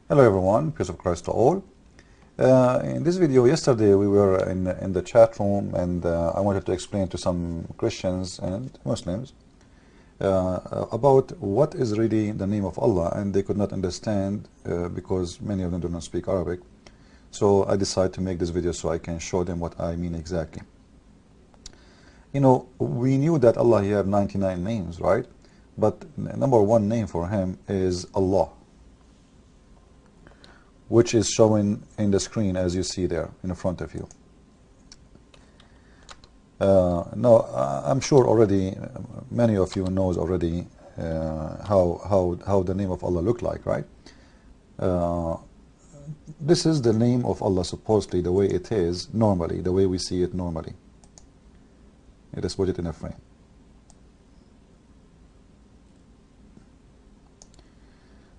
Hello everyone, peace of Christ to all. In this video, yesterday we were in the chat room, and I wanted to explain to some Christians and Muslims about what is really the name of Allah, and they could not understand because many of them do not speak Arabic. So I decided to make this video so I can show them what I mean exactly. You know, we knew that Allah, He had 99 names, right? But number one name for Him is Allah, which is showing in the screen as you see there in front of you. Now, I'm sure already many of you knows already how the name of Allah look like, right? This is the name of Allah supposedly the way it is normally, the way we see it normally. Let us put it in a frame.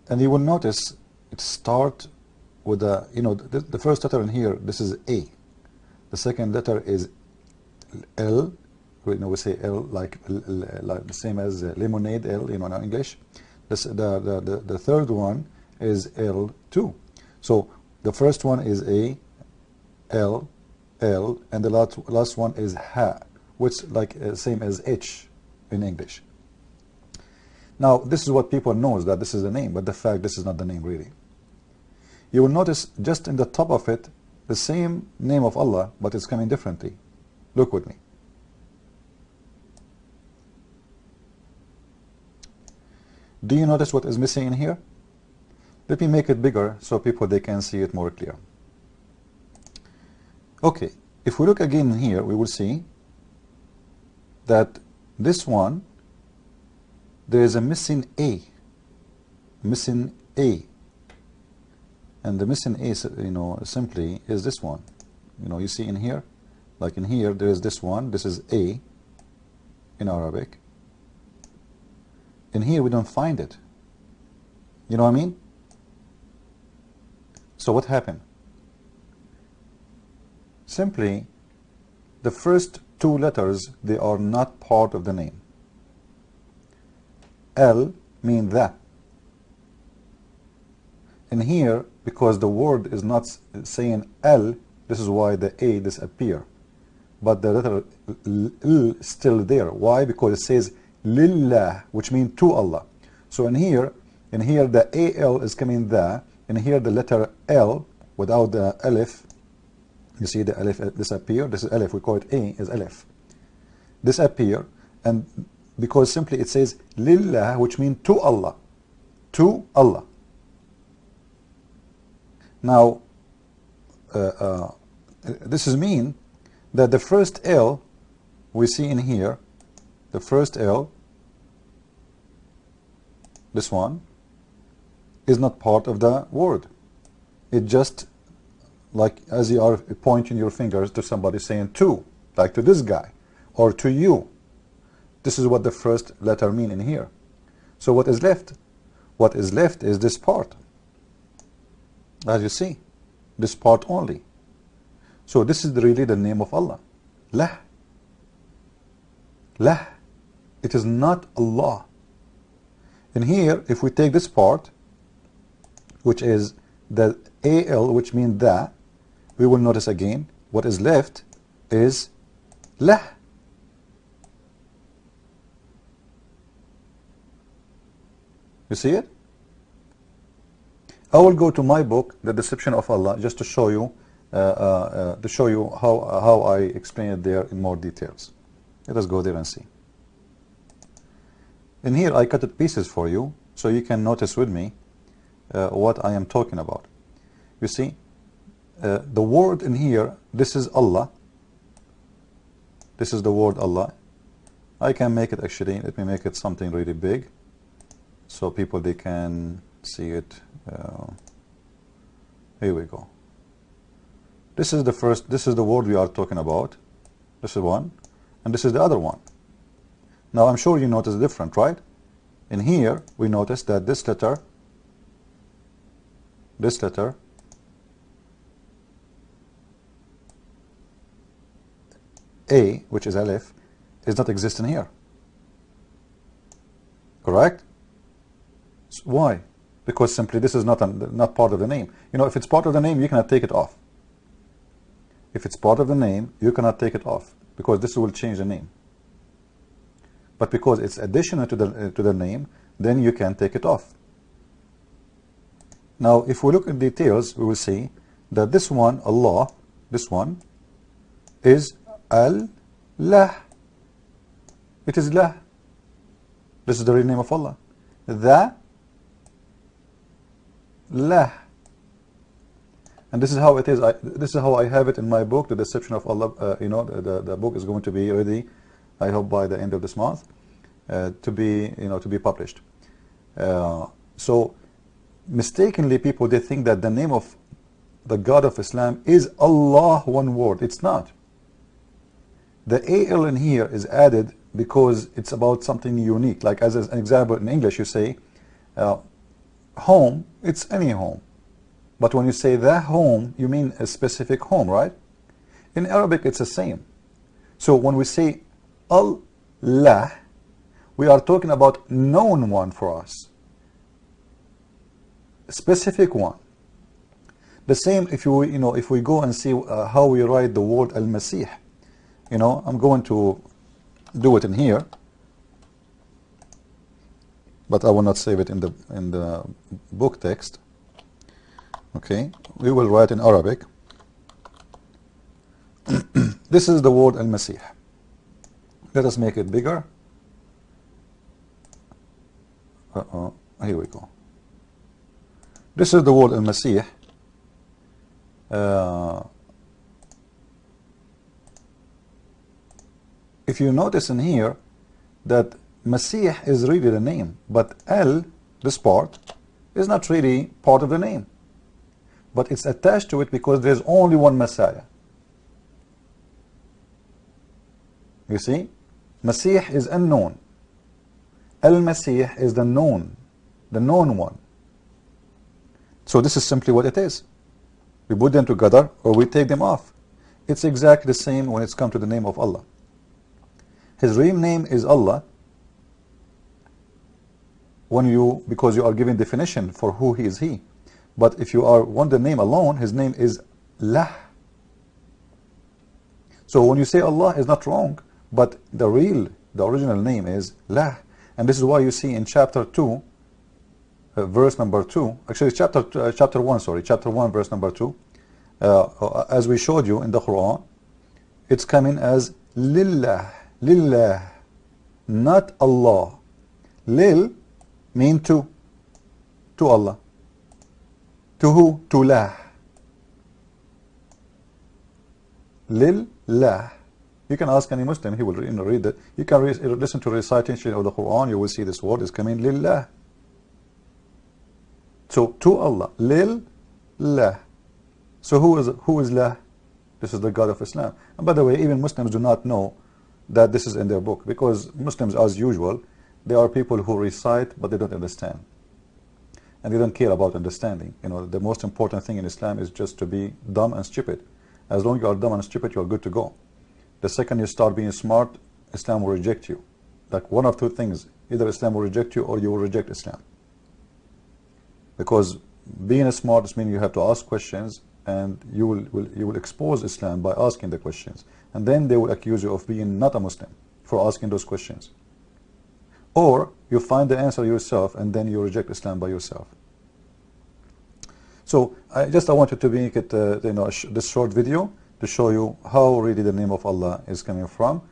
And you will notice it starts with a, you know, the first letter in here, this is A. The second letter is L. You know, we say L like the same as lemonade, L, you know, in English. The third one is L too. So the first one is A, L, L, and the last one is Ha, which like same as H in English. Now, this is what people knows, that this is the name, but the fact this is not the name really. You will notice just in the top of it, the same name of Allah, but it's coming differently. Look with me. Do you notice what is missing in here? Let me make it bigger so people they can see it more clear. Okay, if we look again here, we will see that this one, there is a missing A. Missing A. And the missing A, you know, simply is this one. You know, you see in here, like in here, there is this one. This is A in Arabic. In here, we don't find it. You know what I mean? So what happened? Simply, the first two letters, they are not part of the name. L mean that. In here, because the word is not saying L, this is why the A disappear. But the letter L is still there. Why? Because it says Lillah, which means to Allah. So in here the AL is coming there. In here the letter L without the Alif, you see the Alif disappear. This is Alif, we call it A is Alif. Disappear, and because simply it says Lillah, which means to Allah. To Allah. Now, this is mean that the first L we see in here, the first L, this one, is not part of the word. It just, like as you are pointing your fingers to somebody saying to, like to this guy, or to you. This is what the first letter mean in here. So what is left? What is left is this part. As you see, this part only. So this is really the name of Allah. Lah. Lah. It is not Allah. And here, if we take this part, which is the AL, which means that, we will notice again, what is left is Lah. You see it? I will go to my book, The Deception of Allah, just to show you how I explain it there in more details. Let us go there and see. In here, I cut it pieces for you, so you can notice with me what I am talking about. You see, the word in here, this is Allah. This is the word Allah. I can make it actually, let me make it something really big, so people they can see it. Here we go. This is the first, this is the word we are talking about. This is one, and this is the other one. Now I'm sure you notice the difference, right? In here we notice that this letter A, which is Alif, is not existing here. Correct? Why? because simply this is not part of the name. You know, if it's part of the name, you cannot take it off. If it's part of the name, you cannot take it off, because this will change the name. But because it's additional to the name, then you can take it off. Now, if we look at details, we will see that this one, Allah, this one, is Al-Lah. It is Lah. This is the real name of Allah. The Lah. And this is how it is. This is how I have it in my book, The Deception of Allah. You know, the book is going to be ready, I hope, by the end of this month, to be published. So mistakenly, people, they think that the name of the God of Islam is Allah, one word. It's not. The AL in here is added because it's about something unique. Like as an example, in English you say home, it's any home. But when you say the home, you mean a specific home, right? In Arabic it's the same. So when we say Allah, we are talking about known one for us, specific one. The same if if we go and see how we write the word Al-Masih. You know, I'm going to do it in here, but I will not save it in the book text. Okay, we will write in Arabic. This is the word Al-Masih. Let us make it bigger. Here we go. This is the word Al-Masih. If you notice in here that Masih is really the name, but Al, this part, is not really part of the name, but it's attached to it because there's only one Messiah. You see, Masih is unknown. Al-Masih is the known one. So this is simply what it is. We put them together or we take them off. It's exactly the same when it's come to the name of Allah. His real name is Allah because you are giving definition for who he is he. But if you want the name alone, his name is Lah. So when you say Allah is not wrong, but the original name is Lah. And this is why you see in chapter 2, verse number 2, actually chapter 1 verse number 2, as we showed you in the Quran, it's coming as Lillah. Lillah, not Allah. Lil mean to Allah. To who? To Lah. Lillah. You can ask any Muslim, he will read that. You can listen to recitation of the Quran, you will see this word is coming Lillah. So to Allah, Lillah. So who is Lah? This is the God of Islam. And by the way, even Muslims do not know that this is in their book, because Muslims, as usual, they are people who recite but they don't understand, and they don't care about understanding. You know, the most important thing in Islam is just to be dumb and stupid. As long as you are dumb and stupid, you are good to go. The second you start being smart, Islam will reject you. Like one of two things: either Islam will reject you or you will reject Islam. Because being smart means you have to ask questions, and you will expose Islam by asking the questions, and then they will accuse you of being not a Muslim for asking those questions. Or you find the answer yourself, and then you reject Islam by yourself. So I wanted to make it this short video to show you how really the name of Allah is coming from.